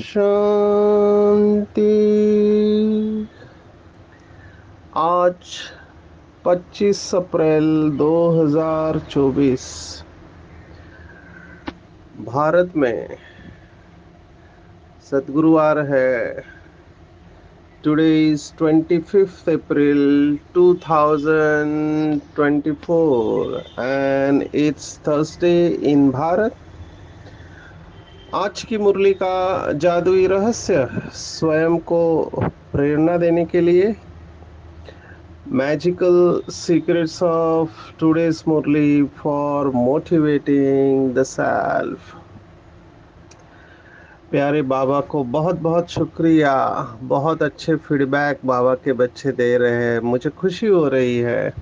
शांति। आज 25 अप्रैल 2024 भारत में सद्गुरुवार है। Today is 25th April 2024 and it's Thursday in Bharat. आज की मुरली का जादुई रहस्य स्वयं को प्रेरणा देने के लिए। Magical secrets of today's Murli for motivating the self. प्यारे बाबा को बहुत बहुत शुक्रिया। बहुत अच्छे फीडबैक बाबा के बच्चे दे रहे हैं। मुझे खुशी हो रही है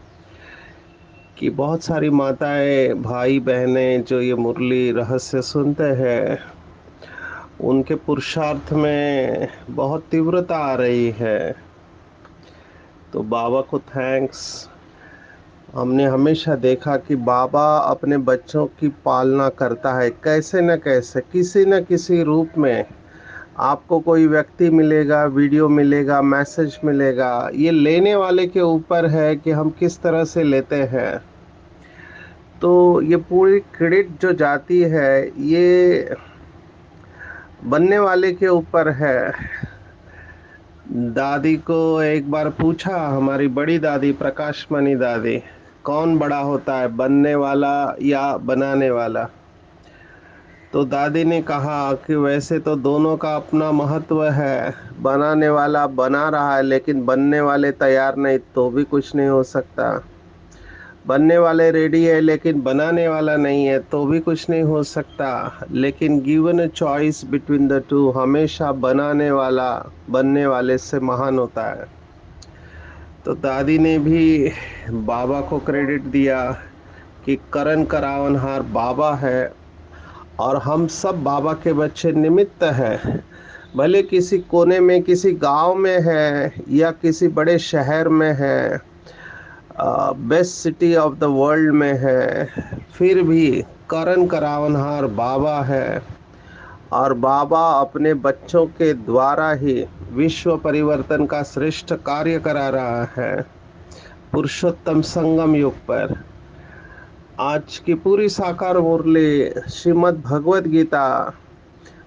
कि बहुत सारी माताएं भाई बहनें जो ये मुरली रहस्य सुनते हैं उनके पुरुषार्थ में बहुत तीव्रता आ रही है। तो बाबा को थैंक्स। हमने हमेशा देखा कि बाबा अपने बच्चों की पालना करता है, कैसे न कैसे किसी न किसी रूप में। आपको कोई व्यक्ति मिलेगा, वीडियो मिलेगा, मैसेज मिलेगा। ये लेने वाले के ऊपर है कि हम किस तरह से लेते हैं। तो ये पूरी क्रेडिट जो जाती है ये बनने वाले के ऊपर है। दादी को एक बार पूछा, हमारी बड़ी दादी प्रकाशमणि दादी, कौन बड़ा होता है, बनने वाला या बनाने वाला? तो दादी ने कहा कि वैसे तो दोनों का अपना महत्व है। बनाने वाला बना रहा है लेकिन बनने वाले तैयार नहीं तो भी कुछ नहीं हो सकता। बनने वाले रेडी है लेकिन बनाने वाला नहीं है तो भी कुछ नहीं हो सकता। लेकिन given a choice between the two, हमेशा बनाने वाला बनने वाले से महान होता है। तो दादी ने भी बाबा को क्रेडिट दिया कि करण करावनहार बाबा है और हम सब बाबा के बच्चे निमित्त हैं। भले किसी कोने में किसी गांव में है या किसी बड़े शहर में है, best city of the world में है, फिर भी करण करावनहार बाबा है। और बाबा अपने बच्चों के द्वारा ही विश्व परिवर्तन का श्रेष्ठ कार्य करा रहा है पुरुषोत्तम संगम युग पर। आज की पूरी साकार मुरली श्रीमद् भगवत गीता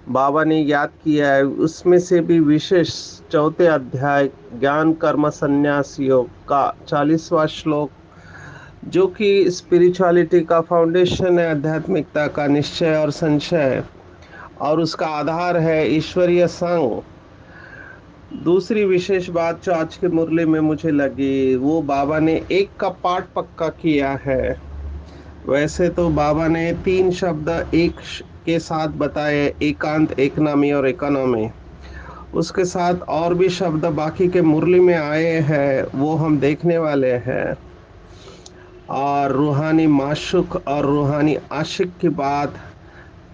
बाबा ने याद किया है। उसमें से भी विशेष चौथे अध्याय ज्ञान कर्म संन्यास योग का 40वां श्लोक, जो कि स्पिरिचुअलिटी का फाउंडेशन है, आध्यात्मिकता का निश्चय और संशय, और उसका आधार है ईश्वरीय संग। दूसरी विशेष बात जो आज की मुरली में मुझे लगी, वो बाबा ने एक का पाठ पक्का किया है। वैसे तो बाबा ने 3 शब्द एक के साथ बताए, एकांत, एकनामी और इकोनॉमी। उसके साथ और भी शब्द बाकी के मुरली में आए हैं, वो हम देखने वाले हैं। और रूहानी माशुक और रूहानी आशिक की बात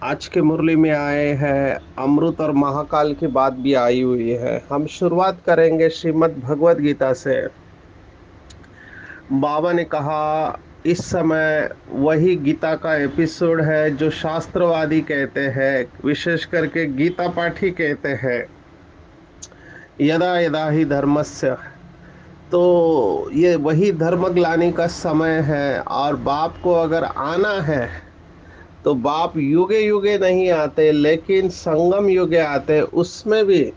आज के मुरली में आए हैं। अमृत और महाकाल की बात भी आई हुई है। हम शुरुआत करेंगे श्रीमद् भगवत गीता से। बाबा ने कहा, इस समय वही गीता का एपिसोड है जो शास्त्रवादी कहते हैं, विशेष करके गीता पाठी कहते हैं, यदा यदा ही धर्मस्य। तो ये वही धर्म ग्लानि का समय है। और बाप को अगर आना है तो बाप युगे युगे नहीं आते, लेकिन संगम युगे आते। उसमें भी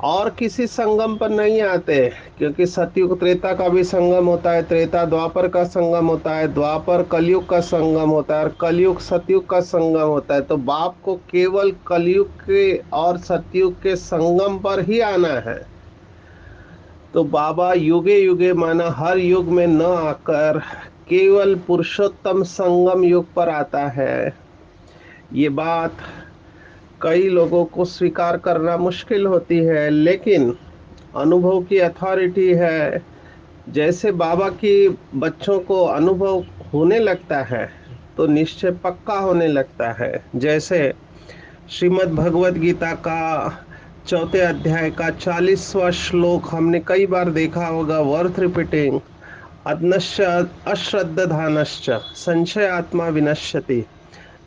और किसी संगम पर नहीं आते, क्योंकि सतयुग त्रेता का भी संगम होता है, त्रेता द्वापर का संगम होता है, द्वापर कलयुग का संगम होता है, और कलयुग सतयुग का संगम होता है। तो बाप को केवल कलयुग के और सतयुग के संगम पर ही आना है। तो बाबा युगे युगे माना हर युग में न आकर केवल पुरुषोत्तम संगम युग पर आता है। ये बात कई लोगों को स्वीकार करना मुश्किल होती है, लेकिन अनुभव की अथॉरिटी है। जैसे बाबा की बच्चों को अनुभव होने लगता है तो निश्चय पक्का होने लगता है। जैसे श्रीमद् भगवत गीता का चौथे अध्याय का 40वां श्लोक हमने कई बार देखा होगा, वर्थ रिपीटिंग। अदनश्च अश्रद्धधानश्च संशयात्मा विनश्यति,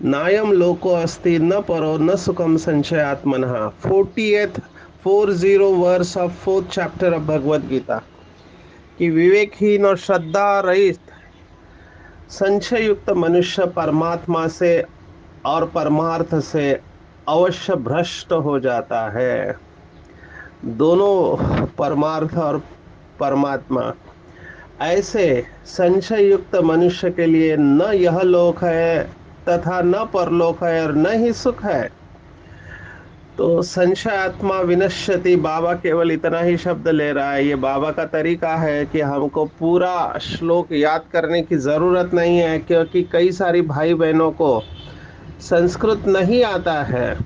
नायम लोको अस्ति न परो न सुखम संशयात्मनः। 40th verse of 4th chapter of Bhagavad Gita. कि विवेकहीन और श्रद्धा रहित संशय युक्त मनुष्य परमात्मा से और परमार्थ से अवश्य भ्रष्ट हो जाता है। दोनों परमार्थ और परमात्मा, ऐसे संशय युक्त मनुष्य के लिए न यह लोक है तथा न परलोक है और न ही सुख है। तो संशयात्मा विनश्यति, बाबा केवल इतना ही शब्द ले रहा है। ये बाबा का तरीका है कि हमको पूरा श्लोक याद करने की जरूरत नहीं है, क्योंकि कई सारी भाई बहनों को संस्कृत नहीं आता है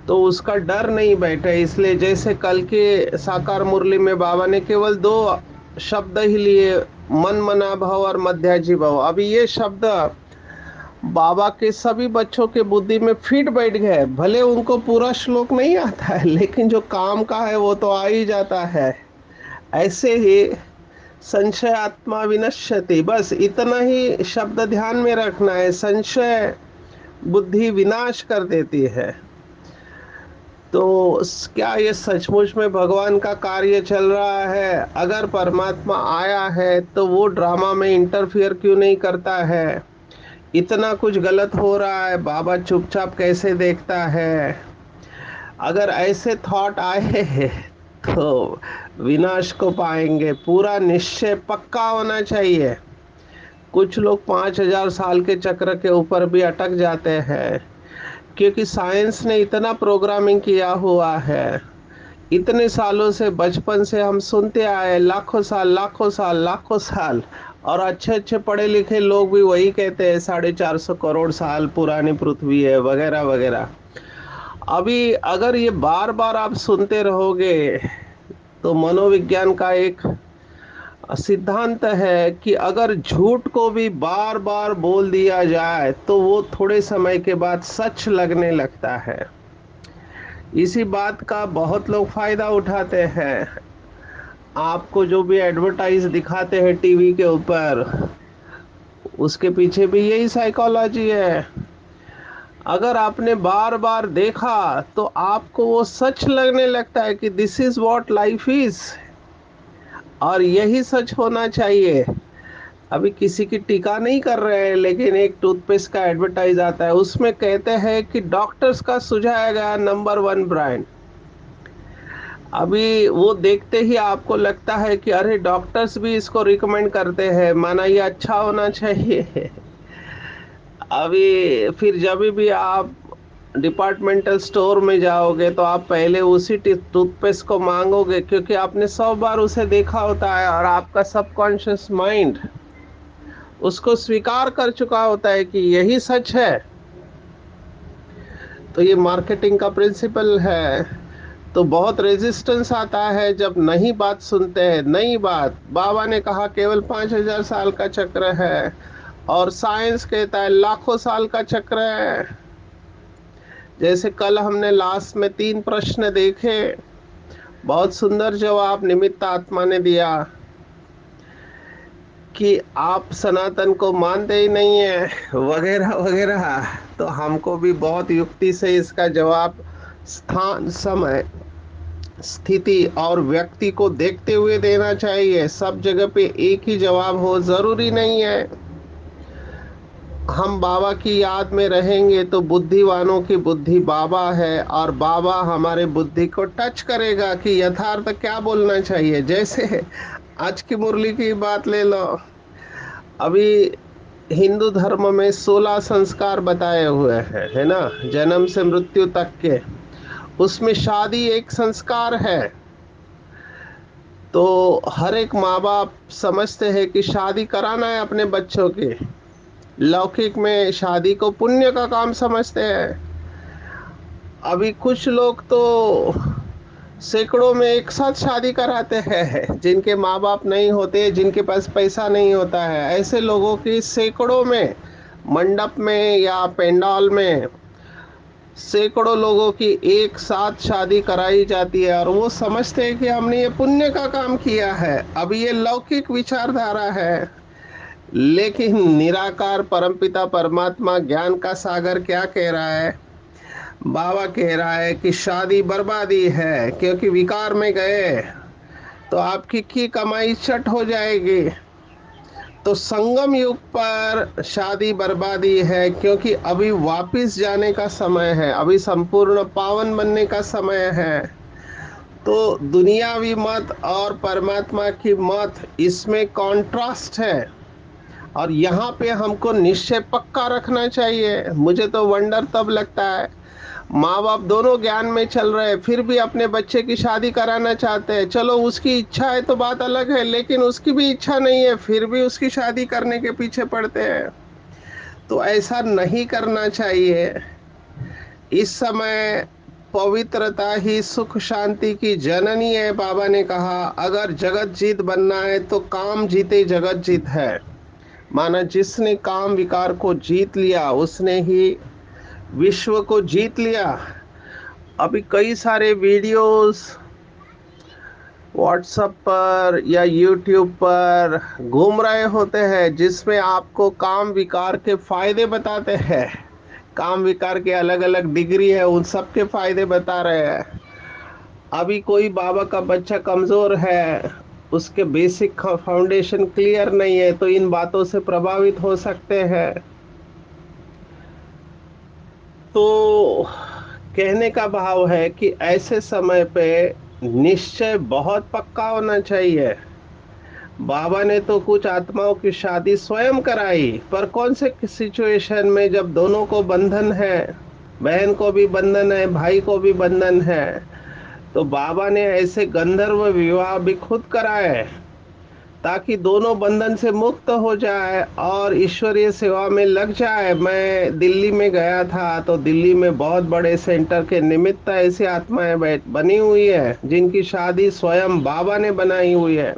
तो उसका डर नहीं बैठे। इसलिए जैसे कल के साकार मुरली में बाबा ने केवल दो शब्द ही लिए, मन मना भव और मध्याजी भव। अभी ये शब्द बाबा के सभी बच्चों के बुद्धि में फिट बैठ गए। भले उनको पूरा श्लोक नहीं आता है, लेकिन जो काम का है वो तो आ ही जाता है। ऐसे ही संशय आत्मा विनश्यति, बस इतना ही शब्द ध्यान में रखना है। संशय बुद्धि विनाश कर देती है। तो क्या ये सचमुच में भगवान का कार्य चल रहा है? अगर परमात्मा आया है तो वो ड्रामा में इंटरफियर क्यों नहीं करता है? इतना कुछ गलत हो रहा है, बाबा चुपचाप कैसे देखता है? अगर ऐसे थॉट आए तो विनाश को पाएंगे। पूरा निश्चय पक्का होना चाहिए। कुछ लोग 5000 साल के चक्र के ऊपर भी अटक जाते हैं, क्योंकि साइंस ने इतना प्रोग्रामिंग किया हुआ है। इतने सालों से, बचपन से हम सुनते आए, लाखों साल लाखों साल लाखों साल। और अच्छे अच्छे पढ़े लिखे लोग भी वही कहते हैं 450 करोड़ साल पुरानी पृथ्वी है, वगैरह वगैरह। अभी अगर ये बार बार आप सुनते रहोगे तो मनोविज्ञान का एक सिद्धांत है कि अगर झूठ को भी बार बार बोल दिया जाए तो वो थोड़े समय के बाद सच लगने लगता है। इसी बात का बहुत लोग फायदा उठाते हैं। आपको जो भी एडवर्टाइज दिखाते हैं टीवी के ऊपर, उसके पीछे भी यही साइकोलॉजी है। अगर आपने बार बार देखा तो आपको वो सच लगने लगता है कि this is what life is, और यही सच होना चाहिए। अभी किसी की टीका नहीं कर रहे हैं, लेकिन एक टूथपेस्ट का एडवर्टाइज आता है, उसमें कहते हैं कि डॉक्टर्स का सुझाया गया नंबर 1 ब्रांड। अभी वो देखते ही आपको लगता है कि अरे डॉक्टर्स भी इसको रिकमेंड करते हैं, माना ये अच्छा होना चाहिए। अभी फिर जब भी आप डिपार्टमेंटल स्टोर में जाओगे तो आप पहले उसी टूथपेस्ट को मांगोगे, क्योंकि आपने 100 बार उसे देखा होता है और आपका सबकॉन्शियस माइंड उसको स्वीकार कर चुका होता है कि यही सच है। तो ये मार्केटिंग का प्रिंसिपल है। तो बहुत रेजिस्टेंस आता है जब नई बात सुनते हैं। नई बात, बाबा ने कहा केवल 5000 साल का चक्र है, और साइंस कहता है लाखों साल का चक्र है। जैसे कल हमने लास्ट में 3 प्रश्न देखे, बहुत सुंदर जवाब निमित्त आत्मा ने दिया कि आप सनातन को मानते ही नहीं है, वगैरह वगैरह। तो हमको भी बहुत युक्ति से इसका जवाब स्थान, समय, स्थिति और व्यक्ति को देखते हुए देना चाहिए। सब जगह पे एक ही जवाब हो जरूरी नहीं है। हम बाबा की याद में रहेंगे तो बुद्धिवानों की बुद्धि बाबा है, और बाबा हमारे बुद्धि को टच करेगा कि यथार्थ क्या बोलना चाहिए। जैसे आज की मुरली की बात ले लो। अभी हिंदू धर्म में 16 संस्कार बताए हुए हैं, है ना, जन्म से मृत्यु तक के। उसमें शादी एक संस्कार है। तो हर एक माँ बाप समझते हैं कि शादी कराना है अपने बच्चों की। लौकिक में शादी को पुण्य का काम समझते हैं। अभी कुछ लोग तो सैकड़ों में एक साथ शादी कराते हैं, जिनके माँ बाप नहीं होते, जिनके पास पैसा नहीं होता है, ऐसे लोगों की सैकड़ों में मंडप में या पंडाल में सैकड़ों लोगों की एक साथ शादी कराई जाती है और वो समझते हैं कि हमने ये पुण्य का काम किया है। अब ये लौकिक विचारधारा है, लेकिन निराकार परमपिता परमात्मा ज्ञान का सागर क्या कह रहा है? बाबा कह रहा है कि शादी बर्बादी है, क्योंकि विकार में गए तो आपकी की कमाई चट हो जाएगी। तो संगम युग पर शादी बर्बादी है, क्योंकि अभी वापिस जाने का समय है, अभी संपूर्ण पावन बनने का समय है। तो दुनियावी मत और परमात्मा की मत, इसमें कॉन्ट्रास्ट है। और यहाँ पे हमको निश्चय पक्का रखना चाहिए। मुझे तो वंडर तब लगता है, माँ बाप दोनों ज्ञान में चल रहे हैं, फिर भी अपने बच्चे की शादी कराना चाहते हैं। चलो उसकी इच्छा है तो बात अलग है, लेकिन उसकी भी इच्छा नहीं है, फिर भी उसकी शादी करने के पीछे पड़ते हैं। तो ऐसा नहीं करना चाहिए। इस समय पवित्रता ही सुख शांति की जननी है। बाबा ने कहा, अगर जगत जीत बनना है तो काम जीते जगत जीत है। माना जिसने काम विकार को जीत लिया, उसने ही विश्व को जीत लिया। अभी कई सारे वीडियोस व्हाट्सएप पर या यूट्यूब पर घूम रहे होते हैं, जिसमें आपको काम विकार के फायदे बताते हैं। काम विकार के अलग अलग डिग्री है, उन सब के फायदे बता रहे हैं। अभी कोई बाबा का बच्चा कमजोर है, उसके बेसिक फाउंडेशन क्लियर नहीं है, तो इन बातों से प्रभावित हो सकते हैं। तो कहने का भाव है कि ऐसे समय पे निश्चय बहुत पक्का होना चाहिए। बाबा ने तो कुछ आत्माओं की शादी स्वयं कराई, पर कौन से सिचुएशन में, जब दोनों को बंधन है, बहन को भी बंधन है, भाई को भी बंधन है, तो बाबा ने ऐसे गंधर्व विवाह भी खुद कराए, ताकि दोनों बंधन से मुक्त हो जाए और ईश्वरीय सेवा में लग जाए। मैं दिल्ली में गया था, तो दिल्ली में बहुत बड़े सेंटर के निमित्त ऐसी आत्माएं बनी हुई है, जिनकी शादी स्वयं बाबा ने बनाई हुई है।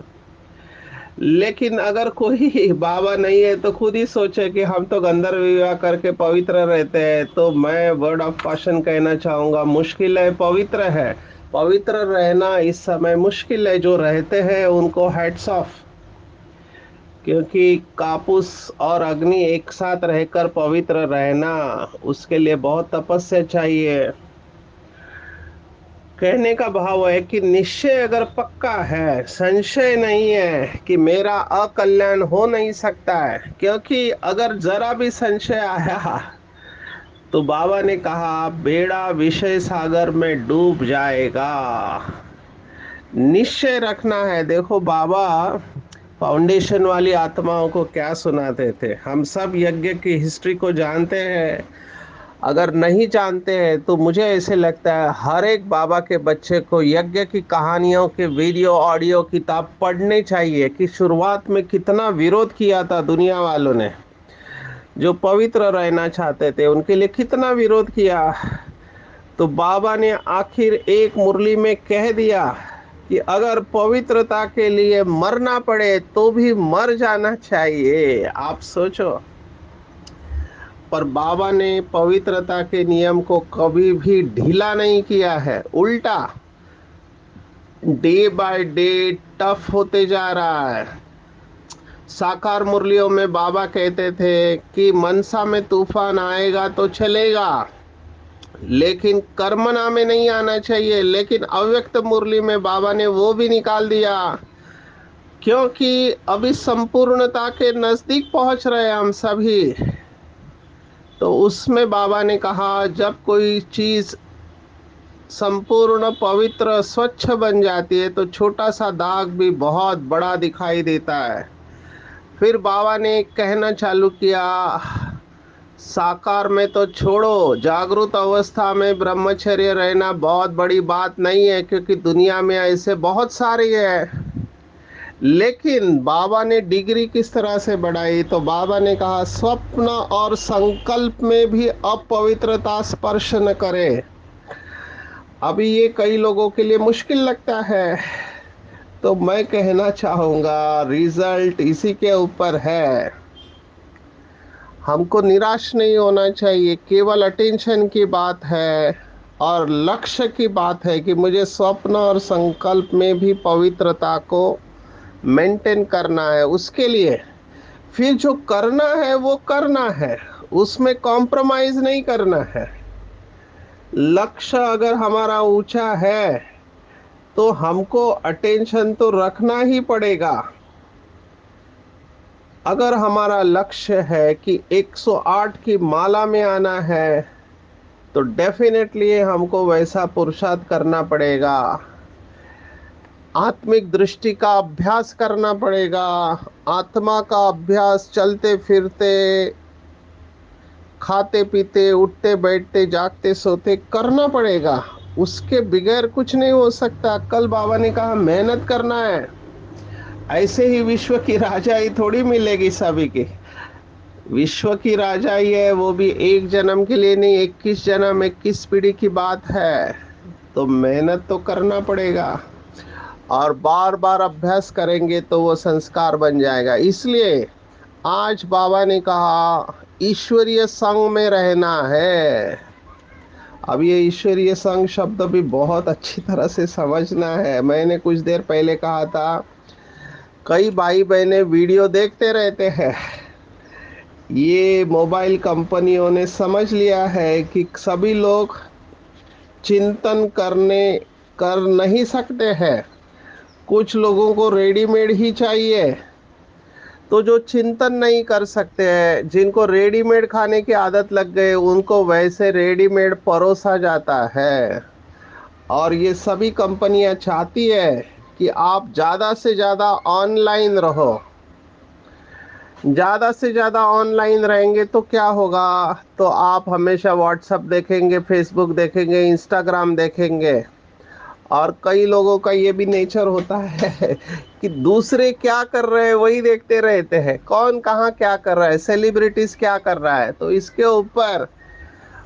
लेकिन अगर कोई बाबा नहीं है तो खुद ही सोचे कि हम तो गंधर्व विवाह करके पवित्र रहते हैं, तो मैं वर्ड ऑफ कॉशन कहना चाहूंगा, मुश्किल है पवित्र है। पवित्र रहना इस समय मुश्किल है। जो रहते हैं उनको हैट्स ऑफ, क्योंकि कापूस और अग्नि एक साथ रहकर पवित्र रहना, उसके लिए बहुत तपस्या चाहिए। कहने का भाव है कि निश्चय अगर पक्का है, संशय नहीं है कि मेरा अकल्याण हो नहीं सकता है, क्योंकि अगर जरा भी संशय आया तो बाबा ने कहा बेड़ा विषय सागर में डूब जाएगा। निश्चय रखना है। देखो बाबा फाउंडेशन वाली आत्माओं को क्या सुनाते थे, हम सब यज्ञ की हिस्ट्री को जानते हैं। अगर नहीं जानते हैं तो मुझे ऐसे लगता है हर एक बाबा के बच्चे को यज्ञ की कहानियों के वीडियो ऑडियो किताब पढ़नी चाहिए, कि शुरुआत में कितना विरोध किया था दुनिया वालों ने। जो पवित्र रहना चाहते थे उनके लिए कितना विरोध किया। तो बाबा ने आखिर एक मुरली में कह दिया कि अगर पवित्रता के लिए मरना पड़े तो भी मर जाना चाहिए। आप सोचो। पर बाबा ने पवित्रता के नियम को कभी भी ढीला नहीं किया है, उल्टा डे बाय डे टफ होते जा रहा है। साकार मुरलियों में बाबा कहते थे कि मनसा में तूफान आएगा तो चलेगा, लेकिन कर्मना में नहीं आना चाहिए। लेकिन अव्यक्त मुरली में बाबा ने वो भी निकाल दिया, क्योंकि अभी संपूर्णता के नजदीक पहुंच रहे हैं हम सभी। तो उसमें बाबा ने कहा जब कोई चीज संपूर्ण पवित्र स्वच्छ बन जाती है तो छोटा सा दाग भी बहुत बड़ा दिखाई देता है। फिर बाबा ने कहना चालू किया, साकार में तो छोड़ो, जागृत अवस्था में ब्रह्मचर्य रहना बहुत बड़ी बात नहीं है, क्योंकि दुनिया में ऐसे बहुत सारे हैं। लेकिन बाबा ने डिग्री किस तरह से बढ़ाई, तो बाबा ने कहा स्वप्न और संकल्प में भी अपवित्रता स्पर्श न करे। अभी ये कई लोगों के लिए मुश्किल लगता है, तो मैं कहना चाहूँगा रिजल्ट इसी के ऊपर है। हमको निराश नहीं होना चाहिए, केवल अटेंशन की बात है और लक्ष्य की बात है कि मुझे स्वप्न और संकल्प में भी पवित्रता को मेंटेन करना है। उसके लिए फिर जो करना है वो करना है, उसमें कॉम्प्रोमाइज नहीं करना है। लक्ष्य अगर हमारा ऊंचा है तो हमको अटेंशन तो रखना ही पड़ेगा। अगर हमारा लक्ष्य है कि 108 की माला में आना है तो डेफिनेटली हमको वैसा पुरुषार्थ करना पड़ेगा। आत्मिक दृष्टि का अभ्यास करना पड़ेगा। आत्मा का अभ्यास चलते फिरते, खाते पीते, उठते बैठते, जागते सोते करना पड़ेगा। उसके बगैर कुछ नहीं हो सकता। कल बाबा ने कहा मेहनत करना है। ऐसे ही विश्व की राजाई थोड़ी मिलेगी सभी की। विश्व की राजाई है वो भी एक जन्म के लिए नहीं, 21 जन्म, 21 पीढ़ी की बात है। तो मेहनत तो करना पड़ेगा और बार बार अभ्यास करेंगे तो वो संस्कार बन जाएगा। इसलिए आज बाबा ने कहा ईश्वरीय संग में रहना है। अब ये ईश्वरीय संग शब्द भी बहुत अच्छी तरह से समझना है। मैंने कुछ देर पहले कहा था कई भाई बहने वीडियो देखते रहते हैं। ये मोबाइल कंपनियों ने समझ लिया है कि सभी लोग चिंतन कर नहीं सकते हैं। कुछ लोगों को रेडीमेड ही चाहिए। तो जो चिंतन नहीं कर सकते हैं, जिनको रेडीमेड खाने की आदत लग गई, उनको वैसे रेडीमेड परोसा जाता है। और ये सभी कंपनियां चाहती है कि आप ज़्यादा से ज़्यादा ऑनलाइन रहो। ज़्यादा से ज़्यादा ऑनलाइन रहेंगे तो क्या होगा, तो आप हमेशा व्हाट्सएप देखेंगे, फेसबुक देखेंगे, इंस्टाग्राम देखेंगे। और कई लोगों का ये भी नेचर होता है कि दूसरे क्या कर रहे हैं वही देखते रहते हैं। कौन कहाँ क्या कर रहा है, सेलिब्रिटीज क्या कर रहा है, तो इसके ऊपर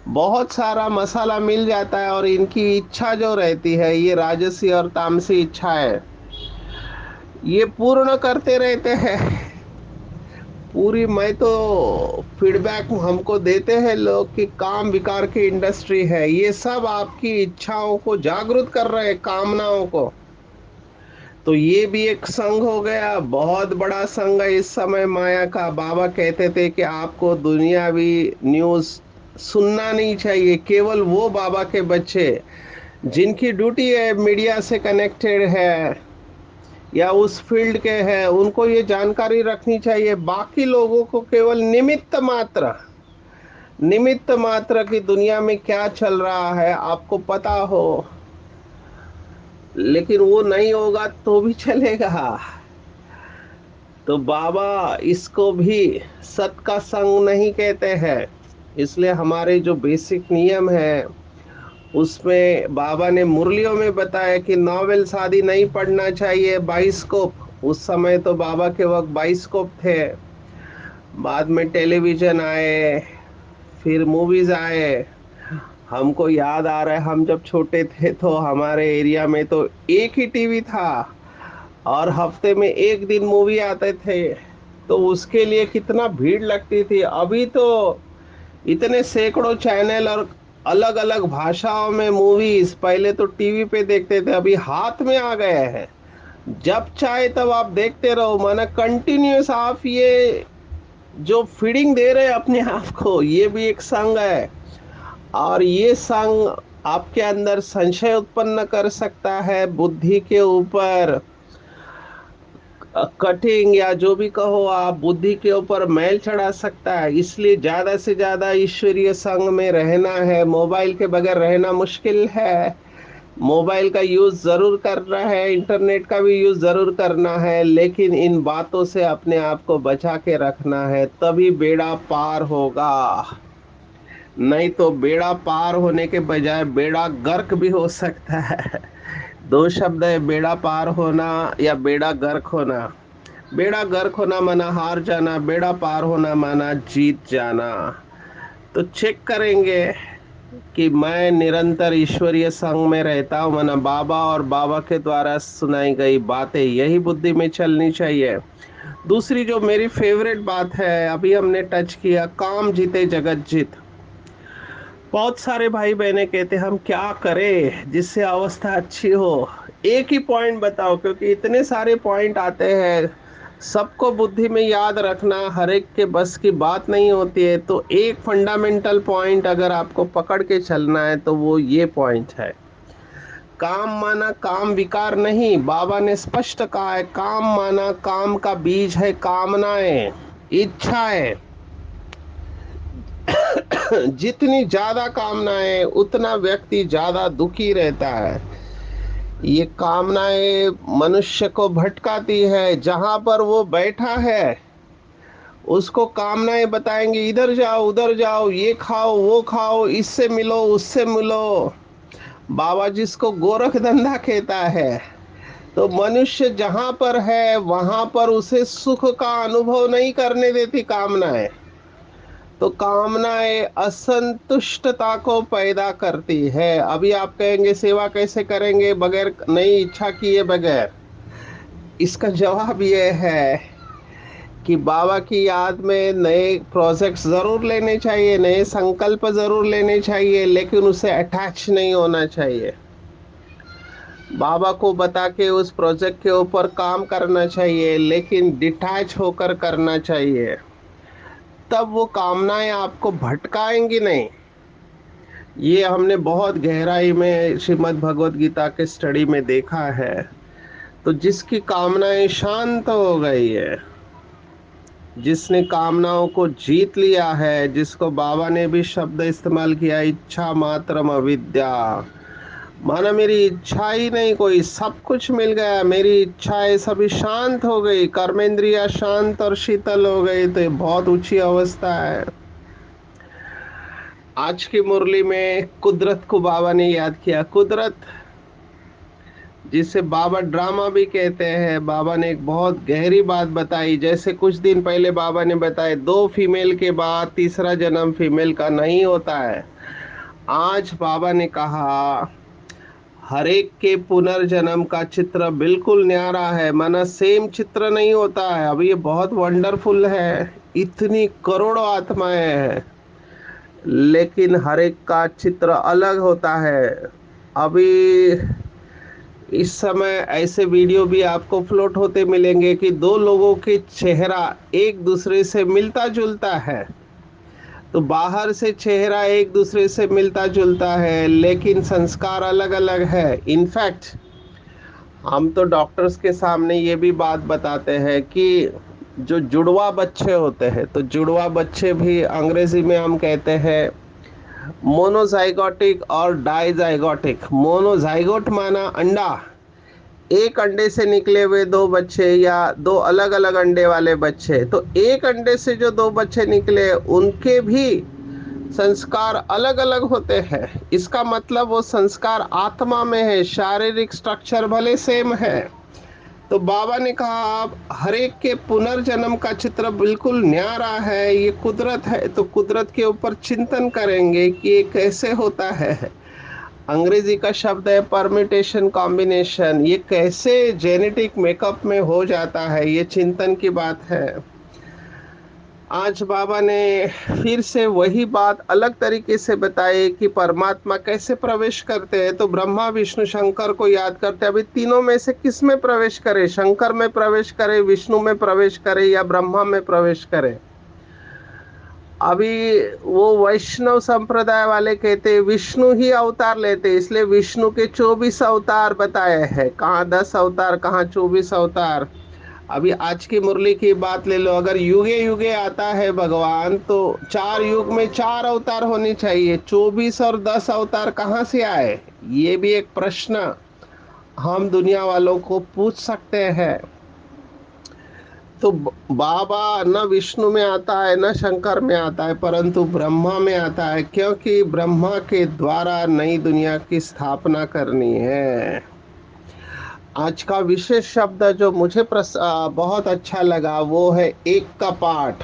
बहुत सारा मसाला मिल जाता है। और इनकी इच्छा जो रहती है, ये राजसी और तामसी इच्छा है, ये पूर्ण करते रहते हैं पूरी। मैं तो फीडबैक हमको देते हैं लोग कि काम विकार की इंडस्ट्री है, ये सब आपकी इच्छाओं को जागृत कर रहे हैं, कामनाओं को। तो ये भी एक संघ हो गया, बहुत बड़ा संघ है इस समय माया का। बाबा कहते थे कि आपको दुनियावी न्यूज़ सुनना नहीं चाहिए। केवल वो बाबा के बच्चे जिनकी ड्यूटी है मीडिया से कनेक्टेड है या उस फील्ड के हैं, उनको ये जानकारी रखनी चाहिए। बाकी लोगों को केवल निमित्त मात्र की दुनिया में क्या चल रहा है आपको पता हो, लेकिन वो नहीं होगा तो भी चलेगा। तो बाबा इसको भी सत का संग नहीं कहते हैं। इसलिए हमारे जो बेसिक नियम है उसमें बाबा ने मुरलियों में बताया कि नॉवेल शादी नहीं पढ़ना चाहिए। बाइस्कोप, उस समय तो बाबा के वक्त बाइस्कोप थे, बाद में टेलीविजन आए, फिर मूवीज आए। हमको याद आ रहा है हम जब छोटे थे तो हमारे एरिया में तो एक ही टीवी था और हफ्ते में एक दिन मूवी आते थे। तो उसके लिए कितना भीड़ लगती थी। अभी तो इतने सैकड़ों चैनल और अलग अलग भाषाओं में मूवीज, पहले तो टीवी पे देखते थे, अभी हाथ में आ गए हैं। जब चाहे तब आप देखते रहो, माना कंटिन्यूस आप ये जो फीडिंग दे रहे हैं अपने आप को, ये भी एक संग है। और ये संग आपके अंदर संशय उत्पन्न कर सकता है, बुद्धि के ऊपर कटिंग या जो भी कहो आप, बुद्धि के ऊपर मैल चढ़ा सकता है। इसलिए ज्यादा से ज्यादा ईश्वरीय संग में रहना है। मोबाइल के बगैर रहना मुश्किल है। मोबाइल का यूज जरूर करना है, इंटरनेट का भी यूज जरूर करना है, लेकिन इन बातों से अपने आप को बचा के रखना है, तभी बेड़ा पार होगा। नहीं तो बेड़ा पार होने के बजाय बेड़ा गर्क भी हो सकता है। दो शब्द है, बेड़ा पार होना या बेड़ा गर्क होना। बेड़ा गर्क होना माना हार जाना, बेड़ा पार होना माना जीत जाना। तो चेक करेंगे कि मैं निरंतर ईश्वरीय संग में रहता हूँ, माना बाबा और बाबा के द्वारा सुनाई गई बातें यही बुद्धि में चलनी चाहिए। दूसरी जो मेरी फेवरेट बात है, अभी हमने टच किया, काम जीते जगत जीत। बहुत सारे भाई बहने कहते हम क्या करें जिससे अवस्था अच्छी हो। एक ही पॉइंट बताओ, क्योंकि इतने सारे पॉइंट आते हैं, सबको बुद्धि में याद रखना हर एक के बस की बात नहीं होती है। तो एक फंडामेंटल पॉइंट अगर आपको पकड़ के चलना है तो वो ये पॉइंट है, काम माना काम विकार नहीं। बाबा ने स्पष्ट कहा है, काम माना काम का बीज है कामनाएं, इच्छाएं। जितनी ज्यादा कामनाएं उतना व्यक्ति ज्यादा दुखी रहता है। ये कामनाएं मनुष्य को भटकाती है। जहां पर वो बैठा है उसको कामनाएं बताएंगे, इधर जाओ उधर जाओ, ये खाओ वो खाओ, इससे मिलो उससे मिलो। बाबा जिसको गोरख धंधा कहता है। तो मनुष्य जहां पर है वहां पर उसे सुख का अनुभव नहीं करने देती कामनाएं। तो कामनाएं असंतुष्टता को पैदा करती है। अभी आप कहेंगे सेवा कैसे करेंगे बगैर नई इच्छा किए बगैर? इसका जवाब यह है कि बाबा की याद में नए प्रोजेक्ट्स जरूर लेने चाहिए, नए संकल्प जरूर लेने चाहिए, लेकिन उसे अटैच नहीं होना चाहिए। बाबा को बता के उस प्रोजेक्ट के ऊपर काम करना चाहिए, लेकिन डिटैच होकर करना चाहिए। तब वो कामनाएं आपको भटकाएंगी नहीं। ये हमने बहुत गहराई में श्रीमद् भगवत गीता के स्टडी में देखा है। तो जिसकी कामनाएं शांत हो गई है, जिसने कामनाओं को जीत लिया है, जिसको बाबा ने भी शब्द इस्तेमाल किया, इच्छा मात्रम अविद्या, माना मेरी इच्छा ही नहीं कोई, सब कुछ मिल गया, मेरी इच्छाएं सभी शांत हो गई, कर्मेंद्रिया शांत और शीतल हो गई। तो ये बहुत ऊंची अवस्था है। आज की मुरली में कुदरत को बाबा ने याद किया। कुदरत जिसे बाबा ड्रामा भी कहते हैं, बाबा ने एक बहुत गहरी बात बताई। जैसे कुछ दिन पहले बाबा ने बताया, दो फीमेल के बाद तीसरा जन्म फीमेल का नहीं होता है। आज बाबा ने कहा हर एक के पुनर्जन्म का चित्र बिल्कुल न्यारा है, माना सेम चित्र नहीं होता है। अब ये बहुत वंडरफुल है, इतनी करोड़ों आत्माएं हैं, लेकिन हर एक का चित्र अलग होता है। अभी इस समय ऐसे वीडियो भी आपको फ्लोट होते मिलेंगे कि दो लोगों के चेहरा एक दूसरे से मिलता जुलता है। तो बाहर से चेहरा एक दूसरे से मिलता जुलता है, लेकिन संस्कार अलग अलग है। इनफैक्ट हम तो डॉक्टर्स के सामने ये भी बात बताते हैं कि जो जुड़वा बच्चे होते हैं, तो जुड़वा बच्चे भी अंग्रेजी में हम कहते हैं मोनोजाइगोटिक और डाइजाइगोटिक। मोनोजाइगोट माना अंडा, एक अंडे से निकले हुए दो बच्चे या दो अलग अलग अंडे वाले बच्चे। तो एक अंडे से जो दो बच्चे निकले उनके भी संस्कार अलग अलग होते हैं। इसका मतलब वो संस्कार आत्मा में है, शारीरिक स्ट्रक्चर भले सेम है। तो बाबा ने कहा आप हर एक के पुनर्जन्म का चित्र बिल्कुल न्यारा है, ये कुदरत है। तो कुदरत के ऊपर चिंतन करेंगे कि ये कैसे होता है। अंग्रेजी का शब्द है परमिटेशन कॉम्बिनेशन, ये कैसे जेनेटिक मेकअप में हो जाता है, ये चिंतन की बात है। आज बाबा ने फिर से वही बात अलग तरीके से बताई कि परमात्मा कैसे प्रवेश करते हैं। तो ब्रह्मा विष्णु शंकर को याद करते हैं। अभी तीनों में से किस में प्रवेश करे? शंकर में प्रवेश करे, विष्णु में प्रवेश करे या ब्रह्मा में प्रवेश करे? अभी वो वैष्णव संप्रदाय वाले कहते विष्णु ही अवतार लेते, इसलिए विष्णु के 24 अवतार बताए हैं। कहाँ 10 अवतार, कहाँ 24 अवतार। अभी आज की मुरली की बात ले लो, अगर युगे युगे आता है भगवान तो 4 युग में 4 अवतार होनी चाहिए। 24 और 10 अवतार कहाँ से आए? ये भी एक प्रश्न हम दुनिया वालों को पूछ सकते हैं। तो बाबा न विष्णु में आता है न शंकर में आता है, परंतु ब्रह्मा में आता है, क्योंकि ब्रह्मा के द्वारा नई दुनिया की स्थापना करनी है। आज का विशेष शब्द जो मुझे बहुत अच्छा लगा वो है एक का पाठ।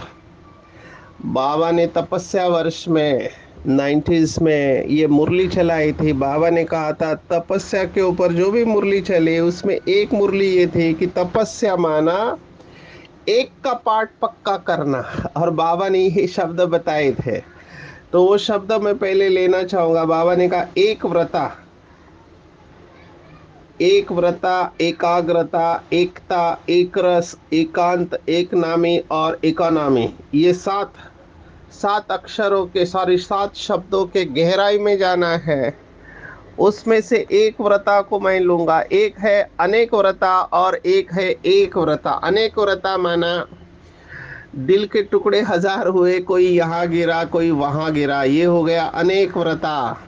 बाबा ने तपस्या वर्ष में 90s में ये मुरली चलाई थी। बाबा ने कहा था तपस्या के ऊपर जो भी मुरली चली उसमें एक मुरली ये थी कि तपस्या माना एक का पाठ पक्का करना। और बाबा ने ये शब्द बताए थे, तो वो शब्द मैं पहले लेना चाहूंगा। बाबा ने कहा एक व्रता, एक व्रता, एकाग्रता, एकता, एक रस, एकांत, एक नामी और इकोनॉमी, ये सात सात अक्षरों के, सॉरी, सात शब्दों के गहराई में जाना है। उसमें से एक व्रता को मैं लूंगा। एक है अनेक व्रता और एक है एक व्रता। अनेक व्रता माना दिल के टुकड़े हजार हुए, कोई यहाँ गिरा कोई वहां गिरा, ये हो गया अनेक व्रता।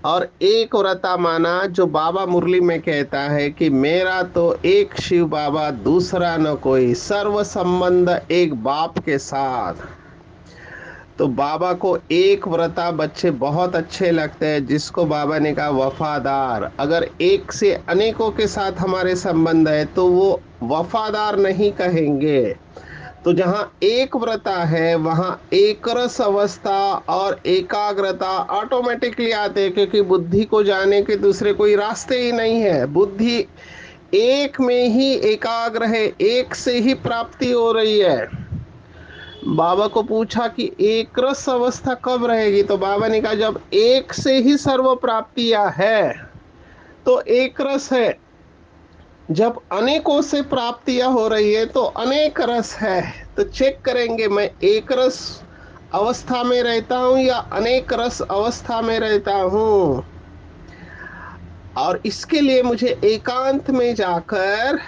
और एक व्रता माना जो बाबा मुरली में कहता है कि मेरा तो एक शिव बाबा दूसरा न कोई, सर्व संबंध एक बाप के साथ। तो बाबा को एक व्रता बच्चे बहुत अच्छे लगते हैं, जिसको बाबा ने कहा वफादार। अगर एक से अनेकों के साथ हमारे संबंध है तो वो वफादार नहीं कहेंगे। तो जहाँ एक व्रता है वहाँ एक रस अवस्था और एकाग्रता ऑटोमेटिकली आते हैं, क्योंकि बुद्धि को जाने के दूसरे कोई रास्ते ही नहीं है। बुद्धि एक में ही एकाग्र है, एक से ही प्राप्ति हो रही है। बाबा को पूछा कि एक रस अवस्था कब रहेगी, तो बाबा ने कहा जब एक से ही सर्व प्राप्तियां है तो एक रस है। जब अनेकों से प्राप्तियां हो रही है तो अनेक रस है। तो चेक करेंगे मैं एक रस अवस्था में रहता हूं या अनेक रस अवस्था में रहता हूं। और इसके लिए मुझे एकांत में जाकर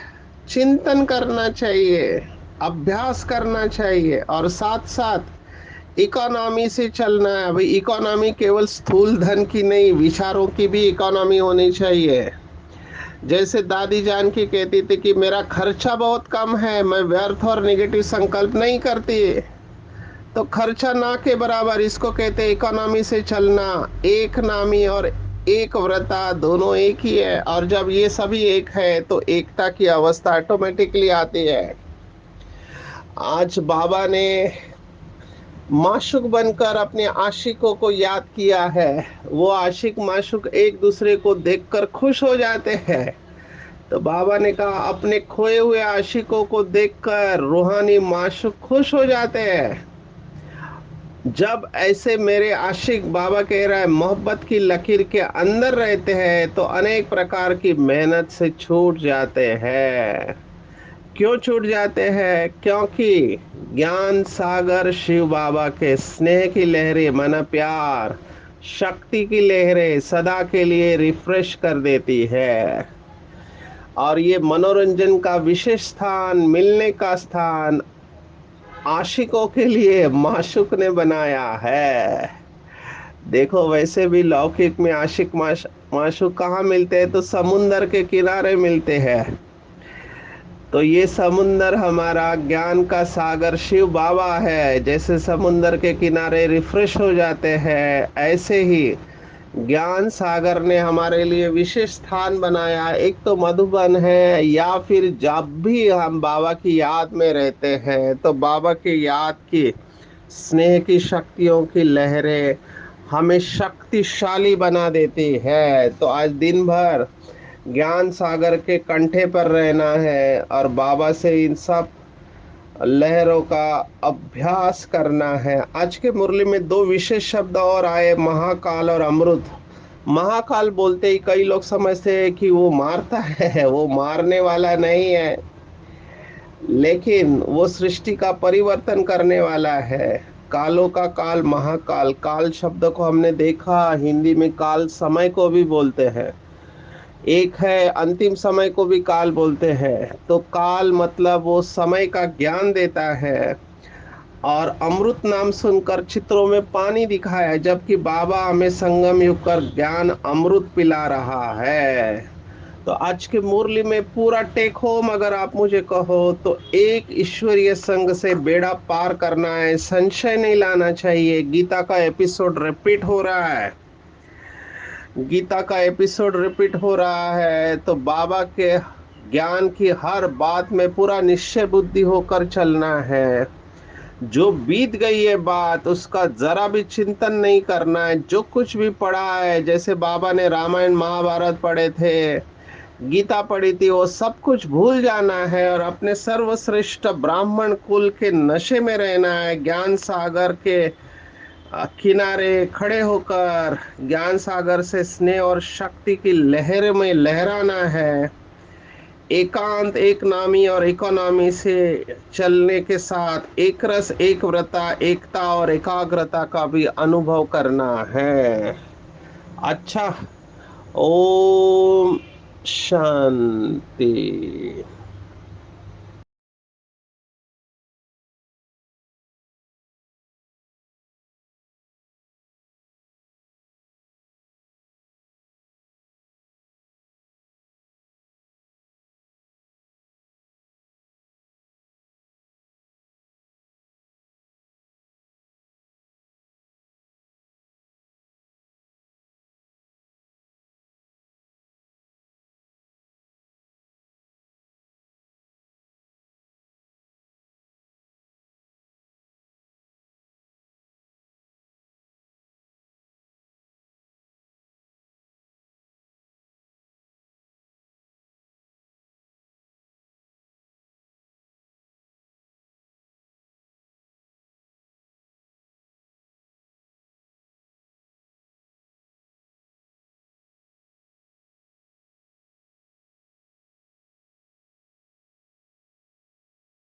चिंतन करना चाहिए, अभ्यास करना चाहिए, और साथ साथ इकोनॉमी से चलना है। भाई इकोनॉमी केवल स्थूल धन की नहीं, विचारों की भी इकोनॉमी होनी चाहिए। जैसे दादी जान की कहती थी कि मेरा खर्चा बहुत कम है, मैं व्यर्थ और नेगेटिव संकल्प नहीं करती। तो खर्चा ना के बराबर, इसको कहते हैं इकोनॉमी से चलना। एक नामी और एक व्रता दोनों एक ही है, और जब ये सभी एक है तो एकता की अवस्था ऑटोमेटिकली आती है। आज बाबा ने माशुक बनकर अपने आशिकों को याद किया है। वो आशिक माशुक एक दूसरे को देखकर खुश हो जाते हैं। तो बाबा ने कहा अपने खोए हुए आशिकों को देखकर रूहानी माशूक खुश हो जाते हैं। जब ऐसे मेरे आशिक, बाबा कह रहा है, मोहब्बत की लकीर के अंदर रहते हैं तो अनेक प्रकार की मेहनत से छूट जाते हैं। क्यों छूट जाते हैं? क्योंकि ज्ञान सागर शिव बाबा के स्नेह की लहरें, मन प्यार, शक्ति की लहरें सदा के लिए रिफ्रेश कर देती है। और ये मनोरंजन का विशेष स्थान, मिलने का स्थान आशिकों के लिए माशुक ने बनाया है। देखो वैसे भी लौकिक में आशिक माशुक कहाँ मिलते हैं? तो समुंदर के किनारे मिलते हैं। तो ये समुंदर हमारा ज्ञान का सागर शिव बाबा है। जैसे समुंदर के किनारे रिफ्रेश हो जाते हैं, ऐसे ही ज्ञान सागर ने हमारे लिए विशेष स्थान बनाया। एक तो मधुबन है, या फिर जब भी हम बाबा की याद में रहते हैं तो बाबा की याद की स्नेह की शक्तियों की लहरें हमें शक्तिशाली बना देती है। तो आज दिन भर ज्ञान सागर के कंठे पर रहना है और बाबा से इन सब लहरों का अभ्यास करना है। आज के मुरली में दो विशेष शब्द और आए, महाकाल और अमृत। महाकाल बोलते ही कई लोग समझते हैं कि वो मारता है। वो मारने वाला नहीं है, लेकिन वो सृष्टि का परिवर्तन करने वाला है। कालों का काल महाकाल। काल शब्द को हमने देखा, हिंदी में काल समय को भी बोलते हैं। एक है अंतिम समय को भी काल बोलते हैं। तो काल मतलब वो समय का ज्ञान देता है। और अमृत नाम सुनकर चित्रों में पानी दिखाया, जबकि बाबा हमें संगम युग कर ज्ञान अमृत पिला रहा है। तो आज के मुरली में पूरा टेक होम अगर आप मुझे कहो तो एक ईश्वरीय संग से बेड़ा पार करना है, संशय नहीं लाना चाहिए। गीता का एपिसोड रिपीट हो रहा है। गीता का एपिसोड रिपीट हो रहा है तो बाबा के ज्ञान की हर बात में पूरा निश्चय बुद्धि होकर चलना है। जो बीत गई है बात उसका जरा भी चिंतन नहीं करना है। जो कुछ भी पढ़ा है, जैसे बाबा ने रामायण महाभारत पढ़े थे, गीता पढ़ी थी, वो सब कुछ भूल जाना है और अपने सर्वश्रेष्ठ ब्राह्मण कुल के नशे में रहना है। ज्ञान सागर के किनारे खड़े होकर ज्ञान सागर से स्नेह और शक्ति की लहर में लहराना है। एकांत, एक नामी और इकोनॉमी से चलने के साथ एक रस, एक व्रता, एकता और एकाग्रता का भी अनुभव करना है। अच्छा। ओम शांति।